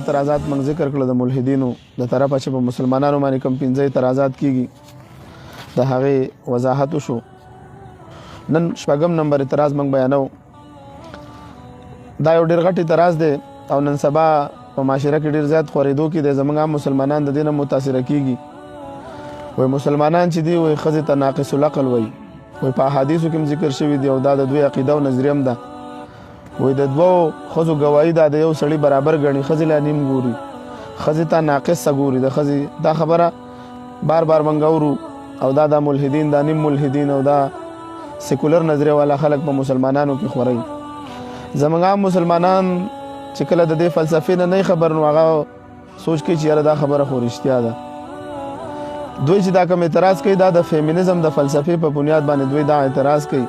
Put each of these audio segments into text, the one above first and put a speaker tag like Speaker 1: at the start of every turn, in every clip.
Speaker 1: اعتراضات موږ ذکر کړل د ملحدینو د طرفه چې په مسلمانانو باندې کوم 15 اعتراضات کیږي د هغې وضاحت وشو. نن شپږم نمبر اعتراض موږ بیانو. دا یو ډېر غټ اعتراض دی او نن سبا په معاشره کې ډېر زیات خورېدو کې دی. زموږ عام مسلمانان د دې نه متاثره کیږي. وایي مسلمانان چې دي وایي ښځې ته ناقص العقل وایي په احادیثو کې هم ذکر شوي دي او دا د دوی عقیده او نظریه هم ده. وایي د دوو ښځو ګواهي دا د یو سړي برابر ګڼي. ښځې لا نیم ګوري، ښځې ته ناقصه ګوري. د ښځې دا خبره بار بار موږ اورو او دا د ملحدین دا نیم ملحدین او دا سیکولر نظریه والا خلک په مسلمانانو کې خوري. زموږ عام مسلمانان چې کله د دې فلسفې نه خبر نو هغه سوچ کوي چې یاره دا خبره خو رښتیا ده. دوی چې دا کوم اعتراض کوي دا د فیمینزم د فلسفې په بنیاد باندې دوی دا اعتراض کوي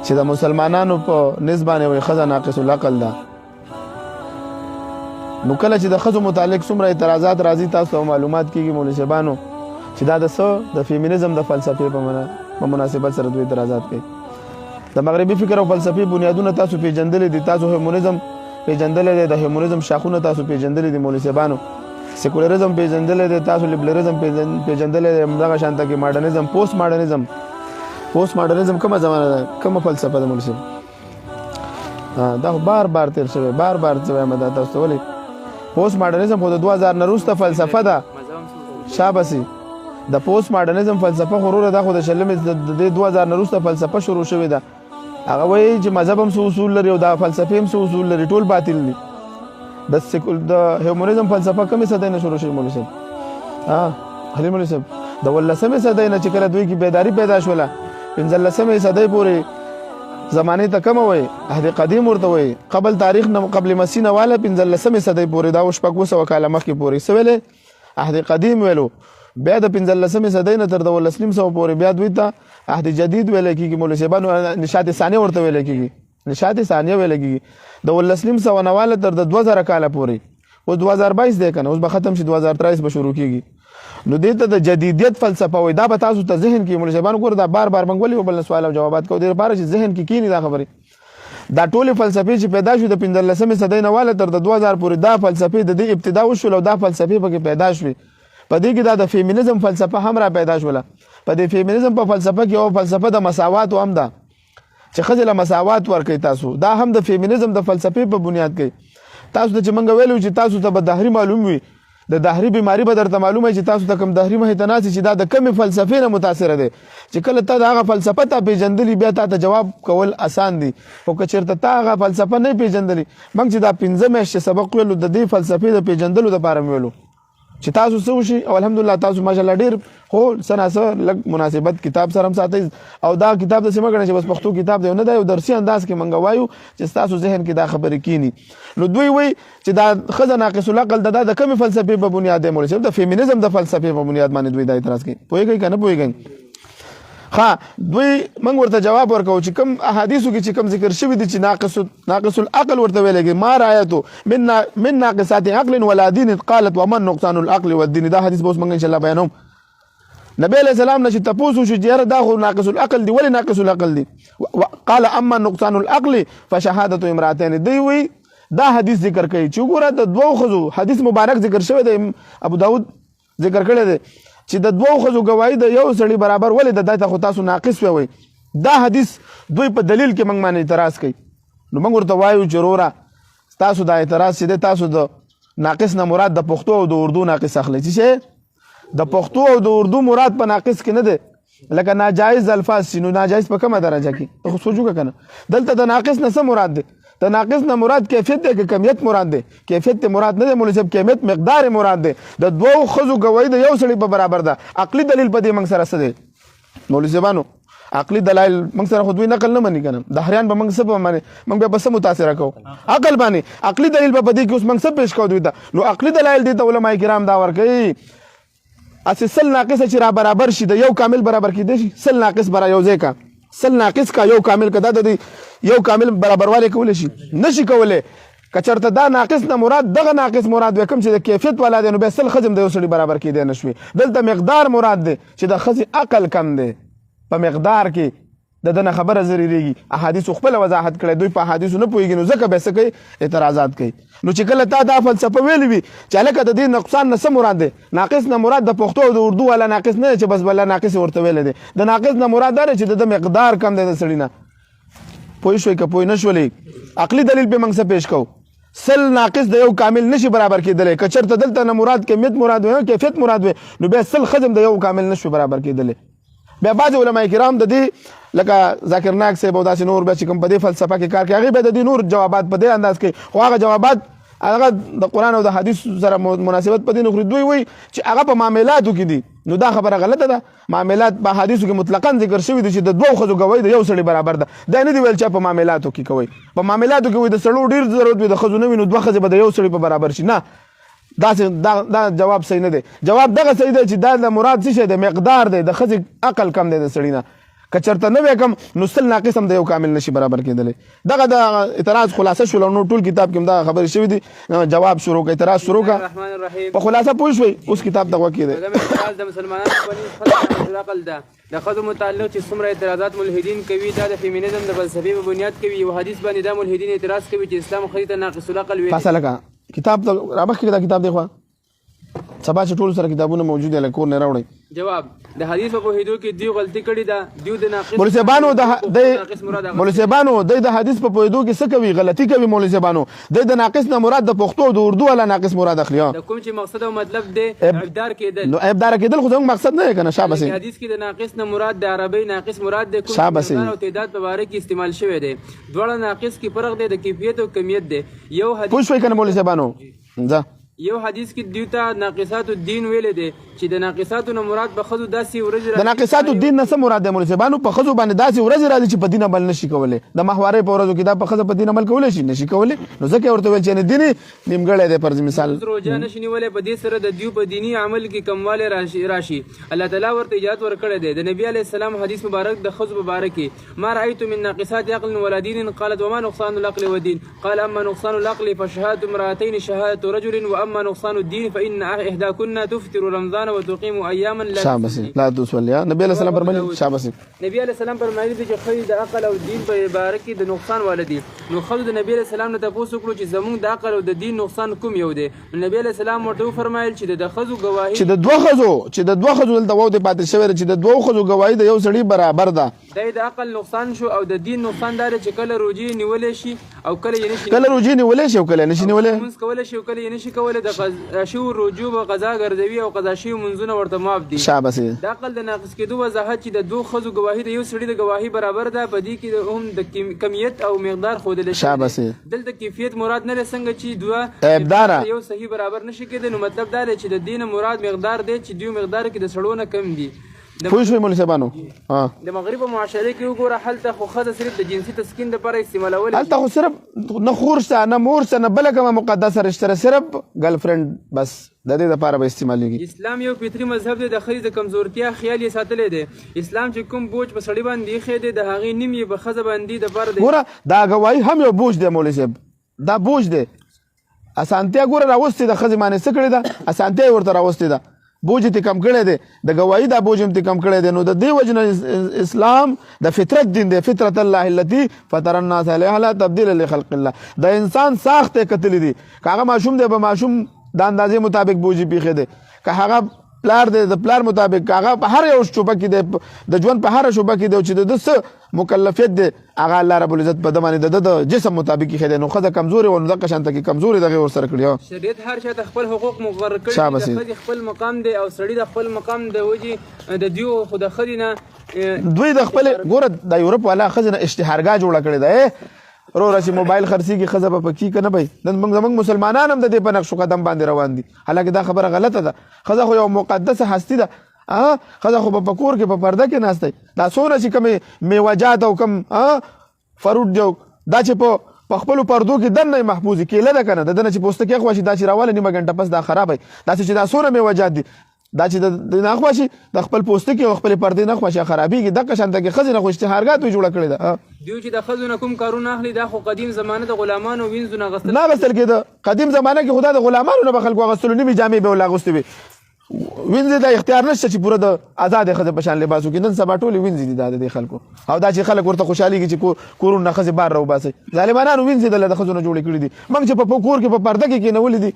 Speaker 1: چې د مسلمانانو په نسبت باندې وایي ښځه ناقص العقل ده. نو کله چې د ښځو متعلق څومره اعتراضات راځي تاسو ته معلومات کیږي مولوي صاحبانو چې دا د فیمینزم د فلسفې په مناسبت سره دوی اعتراضات کوي. د مغربي فکر او فلسفې بنیادونه تاسو پیژندلې دي. تاسو هیومنزم پیژندلې دي، د هیومنزم شاخونه تاسو پیژندلې دي مولوي صاحبانو. سیکولرزم پیژندلې دي تاسو، لیبرالزم پیژندلې دي، دغه شانته کې ماډرنزم، پوسټ ماډرنزم کومه زمانه ده، کومه فلسفه ده مولوي صاحب؟ دا بار بار تیر شوی، بار بار څه وایم دا تاسو ولې پوسټ ماډرنزم خو د 2000 نه وروسته فلسفه ده. شابسي د پوسټ ماډرنزم فلسفه غرور ده خو د شلمې د 2000 نه وروسته فلسفه شروع شوې ده. هغه وایي چې مذهب هم څه اصول لري او دا فلسفې هم څه اصول لري، ټول باطل دي. د هیومنزم فلسفه کومې صدۍ نه شروع شوې مولوي صاحب؟ حلیم مولوي صاحب د 18مې صدۍ نه چې کله دوی کې بیداري پیدا شوله 15مې صدۍ پورې زمانې ته کومه وایي؟ عهد قدیم ورته وایي. قبل تاریخ نه قبل مسیح نه واله 15مې صدۍ پورې دا اوس شپږ 200 کاله مخکې پورې څه ویلې؟ عهد قدیم ویلو. بیا د 15مې صدۍ نه تر 1900 پورې بیا دوی ته عهد جدید ویل کېږي مولوي صاحبانو. نشاط ثانیه ورته ویل کېږي، نشاط ثانیه ویل کېږي. د 1900 نه واله تر د 2000 کاله پورې. اوس 2022 دی که نه، اوس به ختم شي، 2023 به شروع کېږي. نو دې ته د جدیدیت فلسفه وایي. دا به تاسو ته ذهن کې مولوي صاحبانو ګوره دا بار بار موږ ولې بل سوال او جوابات کوو دې لپاره چې ذهن کې کینی دا خبرې. دا ټولې فلسفې چې پیدا شو د 15مې صدۍ نه واله تر د 2000 پورې دا فلسفې د دې ابتدا وشول او دا فلسفې پکې پیدا شوې. په دې کې دا د فیمینزم فلسفه هم را پیدا شوله. په دې فیمینزم په فلسفه کې یو فلسفه د مساوات هم ده چې ښځې له مساوات ورکوي. تاسو دا هم د فیمینزم د فلسفې په بنیاد کوي. تاسو ته چې موږ ویلو چې تاسو ته به دهري معلوم وي، د دهري بیماری به درته معلومه وي چې تاسو ته کوم دهري مخې ته ناست چې دا د کومې فلسفې نه متاثره دی. چې کله ته د هغه فلسفه ته پیژندلي بیا تا ته جواب کول اسان دي. خو که چېرته تا هغه فلسفه نه پیژندلي، موږ چې دا 15 میاشتې سبق ویلو د دې فلسفې د پیژندلو دپاره مې ویلو چې تاسو څه وشي. او الحمدلله تاسو ماشاءالله ډېر خو څه ناڅه لږ مناسبت کتاب سره هم ساتئ. او دا کتاب داسې مه ګڼئ چې بس پښتو کتاب دی، نه دا یو درسي انداز کې موږ وایو چې ستاسو ذهن کې دا خبرې کینی. نو دوی وایي چې دا ښځه ناقص العقل ده، دا د کومې فلسفې په بنیاد دی مولوي صاحب؟ د فیمینزم د فلسفې په بنیاد باندې دوی دا اعتراض کوي. پوهېږئ که نه پوهېږئ؟ دوی موږ ورته جواب ورکوو چې کوم احادیثو کې چې کوم ذکر شوي دي چې ناقص العقل ورته ویل کېږي. ما رایتو من ناقصات عقل ولا دین قالت ومن نقصان العقل والدین. دا حدیث به اوس موږ انشاءالله بیانوم. نبی علیه السلام نه چې تپوس وشو چې یاره دا خو ناقص العقل دی، ولې ناقص العقل دی؟ قال اما نقصان العقل فشهادة امرأتين. دوی وایي دا حدیث ذکر کوي چې وګوره د دوو ښځو حدیث مبارک ذکر شوی دی، ابو داود ذکر کړی دی چې د دوو ښځو ګواهي د یو سړي برابر ولې د دای ته خو تاسو ناقص وایي. دا حدیث دوی په دلیل کې موږ باندې اعتراض کوي. نو موږ ورته وایو چې وروره تاسو دا اعتراض چې دی تاسو د ناقص نه مراد د پښتو او د اردو ناقص اخلئ. چې د پښتو او د اردو مراد په ناقص کې نه دی، لکه ناجایز الفاظ شي. نو ناجایز په کومه درجه کې خو سوچ وکړه که نه؟ دلته د ناقص نه څه مراد دی؟ د ناقص نه مراد کیفیت دی که کمیت مراد دی؟ کیفیت مراد نه دی مولوي صاحب، کمیت مقدار مراد دی. د دوو ښځو ګواهي د یو سړي په برابر ده. عقلي دلیل په دې موږ سره څه دی مولوي صاحبانو؟ عقلي دلایل موږ سره خو دوی نقل نه مني که نه؟ دهریان به موږ څه په باندې موږ بیا به څه متاثره کوو؟ عقل باندې. عقلي دلیل به په دې کې اوس موږ څه پیش کوو دوی ته؟ نو عقلي دلایل دې ته علما کرام دا ورکوي اسې 100 ناقصه چې را برابر شي د یو کامل برابر کېدی شي. 100 ناقص برا یو ځای کا، 100 ناقص کا یو کامل کا، دا د یو کامل برابروالی کولی شي؟ نشي کولی. که چېرته دا ناقص نه مراد دغه ناقص مراد وي کوم چې د کیفیت والا دی، نو بیا 100 ښځې هم د یو سړي برابر کېدی نه شوي. دلته مقدار مراد دی چې د ښځې عقل کم دی په مقدار کې. د دنه خبره ضروريږي احادیث خپل وضاحت کړي دوی په احادیث نه پوهیږي نو ځکه به څه کوي اعتراضات کوي نو چې کله تا دا فلسفه ویلې وي چې لکه د دې نقصان نه څه مراد دی ناقص نه مراد د پښتو او د اردو والا ناقص نه چې بس بل ناقص ورته ویل دي د ناقص نه مراد دا چې د مقدار کم دی د سړی نه پوه شوي که پوه نه شولې عقلي دلیل به موږ څه پیش کوو سل ناقص د یو کامل نشي برابر کېدلی که چېرته دلته نه مراد کمیت مراد وي کیفیت مراد وي نو بیا سل خزم د یو کامل نشي برابر کېدلی بیا بعضې علما کرام د دې لکه ذاکر ناک صاحب او داسې نور بیا چې کوم په دې فلسفه کې کار کوي هغې بیا د دې نور جوابات په دې انداز کوي خو هغه جوابات هغه د قرآن او د حدیث سره مناسبت په دې نه خوري دوی وایي چې هغه په معاملاتو کې دي نو دا خبره غلطه ده معاملات په حدیثو کې مطلقاً ذکر شوي دي چې د دوو ښځو ګواهي د یو سړي برابر ده دا نه دي ویل چې په معاملاتو کې کوئ په معاملاتو کې وایي د سړو ډېر ضرورت وي د ښځو نه وي نو دوه ښځې به د یو سړي په برابر شي نه دا جواب صحیح نه دی جواب دغه صحیح دی چې دا د مراد څه شی دی مقدار دی د ښځې عقل کم دی د سړي نه که چېرته نه وی کم نو سل ناقص هم د یو کامل نشي برابر کېدلی دغه د اعتراض خلاصه شول او نور ټول کتاب کې هم دغه خبرې شوي دي جواب شروع کړه اعتراض شروع کړه په خلاصه پوه شوئ اوس کتاب ته غوږ کېدی
Speaker 2: د مسلمانانو عقل ده د ښځو متعلق چې څومره اعتراضات ملحدین کوي دا د فیمینزم د فلسفې په بنیاد کوي یو حدیث باندې دا ملحدین اعتراض کوي چې اسلام ښځې ته ناقص العقل ویلي
Speaker 1: فاصله کړه کتاب ته رامخکې دا کتاب دی خو سبا چې ټول سره کتابونه موجود دي کور نه راوړئ
Speaker 2: جواب د حدیث په پوهېدو کې دوی غلطي کړې ده دوی د ناقص
Speaker 1: مولوي صاحبانو د حدیث په پوهېدو کې څه کوي غلطي کوي مولوي صاحبانو د ناقص نه مراد د پښتو او د اردو والا ناقص مراد اخلي
Speaker 2: د کوم چې مقصد او مطلب دی ابدار کېدل
Speaker 1: نو ابدار کېدل خو زموږ مقصد نه دی کنه شابه سي
Speaker 2: حدیث کې د ناقص نه مراد د عربی ناقص مراد د کوم او تعداد په باره کې استعمال شوی دی دواړه ناقص کې فرق دی د کیفیت او کمیت دی یو حدیث
Speaker 1: پوه شوئ کنه مولوي صاحبانو ځه
Speaker 2: یو حدیث کې دیوته ناقصات الدین ویل دي چې د ناقصاتو نه مراد په خزو داسې ورځ
Speaker 1: د ناقصات الدین نه څه مراد دی مولوي صاحبانو په خزو باندې داسې ورځ راځي چې په دین عمل نشي کولی د ماهوارې په ورځو کې دا په خزه په دین عمل کولی شي نشي کولی نو ځکه ورته ویل چې دیني نیمګړی دی پر مثال
Speaker 2: روزه نشي نیولی په دې سره د دیو په دینی عمل کې کموالی راشي الله تعالی ورته اجازت ورکړی دی د نبی علیه السلام حدیث مبارک د خزو مبارک کې ما رأیت من ناقصات عقل ولا دین قالت وما نقصان العقل والدين قال اما نقصان العقل فشهاده امرأتين شهاده رجل واما نقصان الدين فإن إحداكن تفطر رمضان وتقيم أياما
Speaker 1: لا تصلي نبي عليه السلام فرمایي شابه
Speaker 2: نبی علیه السلام فرمایي چې خځې د عقل او دین په باره کې د نقصان والدي نو ښځو د نبی علیه السلام نه تپوس وکړو چې زموږ د عقل او د دین نقصان کوم یو دی نبی علیه السلام ورته وفرمایل چې د ښځو ګواهي چې د دوه ښځو دلته وو د پاتې شوی چې د دوه ښځو ګواهي د یو سړي برابر ده د عقل نقصان شو او د دین نقصان دار چې کله روجي نیولې شي او کله یې نشي
Speaker 1: کله روجي نیولې شي او کله نشي نیولې
Speaker 2: موږ کولای شي او کله یې نشي کولای د شو رجوع او قضا ګرځوي او قضا شي منځونه ورته معاف دي
Speaker 1: شابه سي
Speaker 2: د عقل د ناقص کېدو وضاحت چې د دوه ښځو ګواهي د یو سړي د ګواهي برابر ده په دې کې هم د کمیت او مقدار ښودل شي
Speaker 1: شابه سي
Speaker 2: دلته کیفیت مراد نه څنګه چې دوه
Speaker 1: ابدار
Speaker 2: یو صحیح برابر نشي کېدای نو مطلب دا دی چې د دین مراد مقدار دی چې دیو مقدار کې د سړو نه کم دي
Speaker 1: پوه شوئ مولوي صاحبانو
Speaker 2: د مغرب معاشره کې وګوره هلته خو ښځه صرف د جنسي تسکین لپاره استعمالول
Speaker 1: هلته خو صرف نه خور شته نه مور شته نه بله کومه مقدسه رشته صرف ګرل فرینډ بس د دې لپاره به استعمالیږي
Speaker 2: اسلام یو فطري مذهب دی د ښځې د کمزورتیا خیال یې ساتلی دی اسلام چې کوم بوج په سړي باندې ایښی دی د هغې نیم یې په ښځه باندې دپاره دی
Speaker 1: ګوره دا ګواهي هم یو بوج دی مولوي صاحب دا بوج دی اسانتیا ګوره راوستې د ښځې باندې څه کړې ده اسانتیا یې ورته راوستې ده بوج ته کم کړی دی د ګواهي دا بوج هم ته کم کړی دی نو د دې وجه نه اسلام د فطرت دین دی فطرت الله التي فطر الناس عليها لا تبديل لخلق الله د انسان ساخت کتلی دی که هغه ماشوم دی به ماشوم د اندازې مطابق بوجي پیښې دی که هغه پلار دی د پلار مطابق هغه په هر یو شوبه کې دی د ژوند په هره شوبه کې دی چې د څه مکلفیت دی هغه الله رب العزت په ده باندې د جسم مطابق ایښی دی نو ښځه کمزورې وه نو دغه شانته کې کمزورې دغې ورسره کړي
Speaker 2: شریعت هر چا ته خپل حقوق مقرر کړي د ښځې خپل مقام دی او سړي د خپل مقام د وجې د دیو خو د ښځې نه
Speaker 1: دوی د خپل ګوره د یورپ والا ښځې نه اشتهارګاه جوړه کړې ده روره چې موبایل خرڅېږي ښځه به پکې که نه بی زموږ مسلمانان هم د دې په نقش قدم باندې روان دي حالانکه دا خبره غلطه ده ښځه خو یو مقدسه هستي ده ښځه خو به په کور کې په پرده کې ناستی دا څونه چې کومې میوجات او کوم فروټ جو دا چې په خپلو پردو کې دننه محفوظ کیله ده که نه د ده نه چې پوستکی اخوا شي دا چې راواله نیمه ګنټه پس دا خراب وي داسې چې دا څونه میوجات دي دا چې د نخوا شي د خپل پوستکی او خپل پردې نخوا شي خرابېږي دغه شانته کې ښځې نه خو اشتهارګاه دوی جوړه کړې ده
Speaker 2: دوی چې د ښځو نه کوم کارونه اخلي دا خو قدیم زمانه د غلامانو وینځو نه اغوستل
Speaker 1: نه اغوستل کېده قدیم زمانه کې خو دا د غلامانو نه به خلکو اغوستلو نیمې جامې به ول اغوستې وي وینځي دا اختیار نشته چې پوره د آزاد ښځې په شان لباس وکړي. نن سبا ټولې وینځي دي دا د خلکو، او دا چې خلک ورته خوشحالېږي چې کورونه ښځې بار راوباسئ. ظالمانانو وینځي دله د ښځو نه جوړې کړي دي. موږ چې په کور کې په پرده کې کېنولي دي،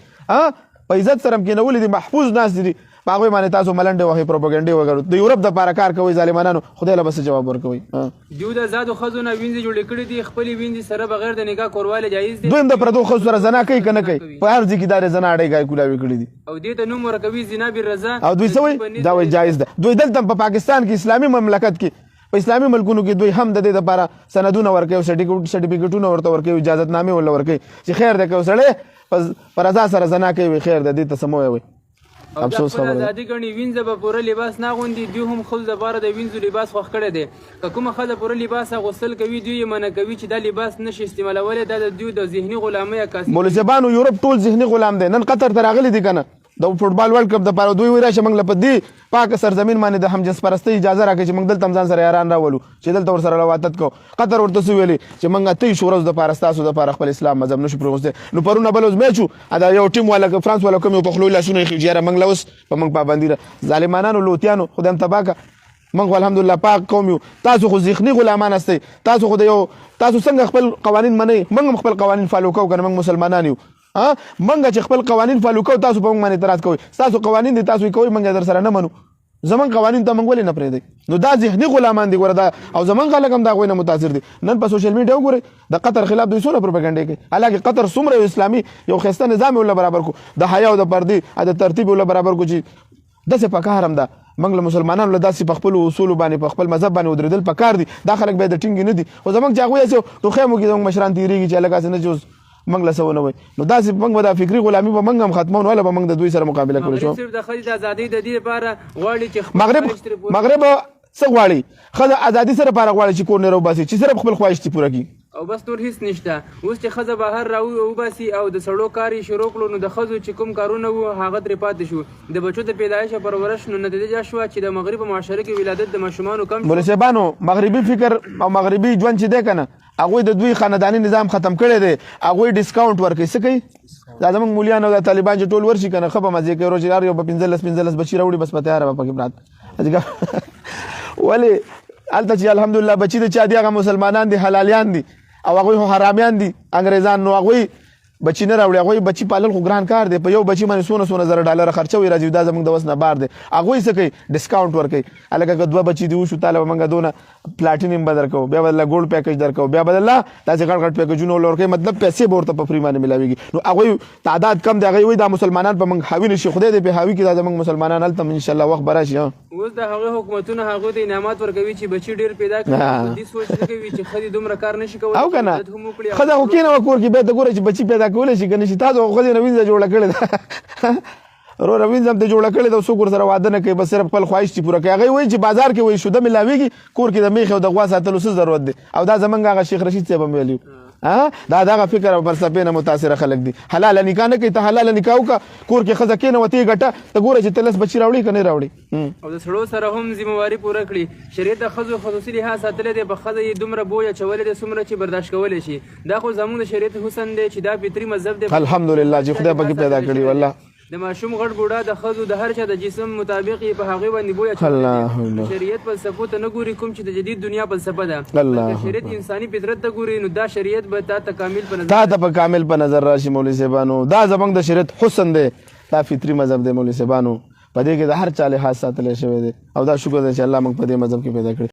Speaker 1: په عزت سره هم کېنولي دي، محفوظ ناست دي، په هغوی باندې تاسو ملنډې وهئ، پروپاګنډې وکړو. د یورپ دپاره کار کوئ ظالمانانو، خدای له به څه جواب ورکوئ.
Speaker 2: دوی د آزادو ښځو نه وینځې جوړې کړي دي، خپلې وینځې سره بغیر د نکاح کوروالی جایز دي.
Speaker 1: دوی هم د پردو ښځو سره زنا کوي که نه کوي؟ په هر ځای کې دا د زنا اډې ګای کولاوې کړي دي
Speaker 2: او دې ته نوم ورکوي زنا بالرضا.
Speaker 1: او دوی څه وایي؟ دا وایي جایز ده. دوی دلته په پاکستان کې اسلامي مملکت کې، په اسلامي ملکونو کې دوی هم د دې لپاره سندونه ورکوي، سرټیفیکټونه ورته ورکوي، اجازتنامې ورله ورکوي چې خیر دی که یو سړی په رضا سره زنا کوي خیر دی، دې ته څه مه وایئ. افسوس خبره ده.
Speaker 2: ازادي ګڼي وینځه به پوره لباس نه اغوندي. دوی هم ښځو دپاره د وینځو لباس خوښ کړی دی. که کومه ښځه پوره لباس اغوستل کوي دوی یې منع کوي چې دا لباس نشي استعمالولی. دا د دوی د ذهني غلامۍ عکاسي.
Speaker 1: مولوي صاحبانو یورپ ټول ذهني غلام دی. نن قطر ته راغلي دي که نه د فوټبال ورلډ کپ دپاره، دوی وایي راشه موږ له په دې پاکه سرزمین باندې د همجنس پرستۍ اجازه راکړي چې موږ دلته هم ځان سره یاران راولو، چې دلته ورسره لواطت کوو. قطر ورته څه ویلي چې موږ 23 ورځو دپاره ستاسو دپاره خپل اسلام مذهب نشو پرېغوستی. نو پرونه بل ورځ میچ و، دا یو ټیم والا فرانس والا کوم یو په خولو لاسونه یې خېږي، یاره موږ له اوس په موږ پابندي ده. ظالمانانو لوتیانو خدای هم تباه کړه. موږ الحمدلله پاک قوم یو، تاسو خو ذهني غلامان هستئ. تاسو خو د یو تاسو څنګه خپل قوانین منئ، موږ هم خپل قوانین فالو کوو که نه، موږ مسلمانان یو. منګه چې خپل قوانین فالو کوو تاسو په موږ باندې اعتراض کوئ. تاسو قوانین دي تاسو یې کوئ، موږ در سره نه منو. زمونږ قوانین ته موږ ولې نه پرېږدئ؟ نو دا ذهني غلامان دي. ګوره دا او زمونږ خلک هم د هغوی نه متاثر دي. نن په سوشل میډیا وګورئ د قطر خلاف دوی څومره پروپاګنډې کوي، حالانکه قطر څومره یو اسلامي یو ښایسته نظام یې ورله برابر کړو، د حیا او د پردې د ترتیب یې ورله برابر کړو چې داسې پکار هم ده. موږ له مسلمانانو له داسې په خپلو اصولو باندې په خپل مذهب باندې ودرېدل پکار دي. دا خلک باید د ټینګې نه دي. خو زموږ چې هغوی هسې ټوخیمو کې زموږ مشران تېرېږي چې هلکه هسې نه چې موږ له څه ونه وایي. نو داسې موږ به دا فکري غلامي به موږ هم ختمون، وله به موږ د دوی سره مقابله کړو.
Speaker 2: مغرب صرف د ښځې د ازادۍ د دې لپاره غواړي چې
Speaker 1: مغرب څه غواړي؟ ښځه ازادي سره لپاره غواړي چې کور نه راوباسي، چې صرف خپل خواهش پوره کړي
Speaker 2: او بس نور هیڅ نشته. اوس چې ښځه بهر راوباسي او د سړو کار یې شروع کړو، نو د ښځو چې کوم کارونه وو هغه ترې پاتې شو. د بچو د پیدایش او پرورش نو نتیجه شوه چې د مغرب په معاشره کې ولادت د ماشومانو کم شو.
Speaker 1: مولوي صاحبانو مغربي فکر او مغربي ژوند چې دی که نه، هغوی د دوی خانداني نظام ختم کړی دی. هغوی ډسکاونټ ورکوي. څه کوي؟ دا زموږ مولیان او د طالبان چې ټول ورشي که نه ښه به مزې کوي، روز هر یو به 15 بچي راوړي، بس په تیاره به پکې برات. ولې هلته چې الحمدلله بچي د چا دي هغه مسلمانان دي، حلالیان دي، او هغوی خو حرامیان دي انګریزان. نو هغوی بچی نه راوړي. هغوی بچی پالل خو ګران کار دی. په یو بچي باندې څونه زره ډالر خرچه وي راځي. دا زموږ د وس نه بار دی. هغوی څه کوي؟ ډسکاونټ ورکوي. هلکه که 2 بچي دي وشو تاله به موږ دونه پلاټینیم به درکوو، بیا به درله ګولډ پیکج درکوو، بیا به درله داسې غټ غټ پیکجونه ورله ورکوي. مطلب پیسې به ورته په فري باندې میلاویږي. نو هغوی تعداد کم دی. هغوی وایي دا مسلمانان په موږ حاوي نه شي. خدای دې په حاوي کړي دا زموږ مسلمانان هلته انشاءالله وخت به راشي.
Speaker 2: اوس د هغوی حکومتونه هغوی ته انعامات ورکوي چې بچي ډېر پیدا کړي. دې سوچ نه کوي چې ښځې دومره کار نشي کولی
Speaker 1: او که نه ښځه خو کېنوه کور کې، بیا ته ګوره چې بچي پیدا کولی شي که نه شي. تاسو خو ښځې نه وینځه جوړه کړې ده وروره، وینځه هم ته جوړه کړې ده. څوک ورسره واده نه کوي، بس صرف خپل خواهش چې پوره کوي. هغوی وایي چې بازار کې وایي شوده میلاویږي، کور کې د میخې او د غوا ساتلو څه ضرورت دی. او دا زمونږ هغه شیخ رشید صاحب هم ویلي دا دغه فکر او فلسفې نه متاثره خلک دي. حلاله نکاح نه کوي. ته حلاله نکاح وکړه، کور کې ښځه کېنوه، ته یې ګټه، ته ګوره چې ته 10 بچي راوړي که نه راوړي.
Speaker 2: او د سړو سره هم ذمہواري پوره کړي. شریعت د ښځو خصوصي لحاظ ساتلی دی. په ښځه یې دومره بوی اچولی دی څومره چې برداشت کولی شي. دا خو زموږ د شریعت حسن دی چې دا فطري مذهب دی
Speaker 1: الحمدلله چې خدای پکې پیدا کړي. والله
Speaker 2: د ماشوم غټ بوډا د ښځو د هر چا د جسم مطابق یې په هغوی باندې بوی اچولی دی. شریعت فلسفو ته نه ګوري کوم چې د جدید دنیا فلسفه ده، بلکې شریعت انساني فطرت ته ګوري. نو دا شریعت به تا ته په
Speaker 1: کامل په نظر راشي. مولوي صاحبانو دا زموږ د شریعت حسن دی، دا فطري مذهب دی. مولوي صاحبانو په دې کې د هر چا لحاظ ساتلی شوی دی، او دا شکر دی چې الله موږ په دې مذهب کې پیدا کړي.